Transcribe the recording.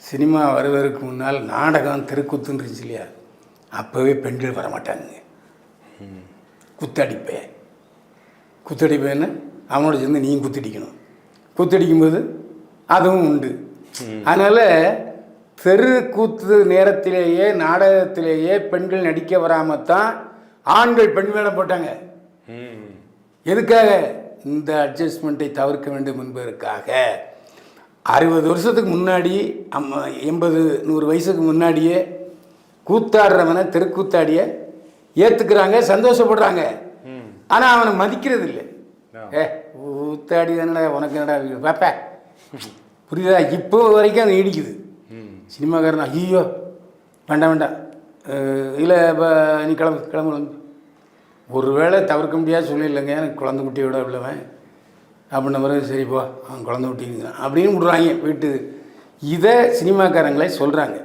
Cinema வருவதற்கு முன்னால் நாடகம் தெருக்கூத்துன்னு இருந்துச்சு இல்லையா, அப்போவே பெண்கள் வரமாட்டாங்க. குத்தடிப்பேன் குத்தடிப்பேன்னு அவனோட சேர்ந்து நீயும் குத்தடிக்கணும். குத்தடிக்கும்போது அதுவும் உண்டு. அதனால் தெருக்கூத்து நேரத்திலேயே நாடகத்திலேயே பெண்கள் நடிக்க வராமல் தான் ஆண்கள் பெண் வேடம் போட்டாங்க. எதுக்காக? இந்த அட்ஜஸ்ட்மெண்ட்டை தவிர்க்க வேண்டும் என்பதற்காக. 60 வருஷத்துக்கு முன்னாடி 80-100 வயசுக்கு முன்னாடியே கூத்தாடுறவனை தெருக்கூத்தாடிய ஏற்றுக்கிறாங்க, சந்தோஷப்படுறாங்க. ஆனால் அவனை மதிக்கிறது இல்லை. கூத்தாடி தானடா உனக்கு என்னடா பாப்பா, புரியுதா? இப்போ வரைக்கும் அது நீடிக்குது. சினிமாக்காரன் ஐயோ வேண்டாம் வேண்டாம் இல்லை இப்போ நீ கிளம்பு. ஒரு வேளை தவிர்க்க முடியாது சொல்லிடலைங்க, எனக்கு குழந்தை குட்டியோட உள்ளவன் அப்படின்ன பிறகு சரிப்பா அவன் குழந்தை குட்டிங்கிறான் அப்படின்னு விடுறாங்க வீட்டு. இதை சினிமாக்காரங்களே சொல்கிறாங்க.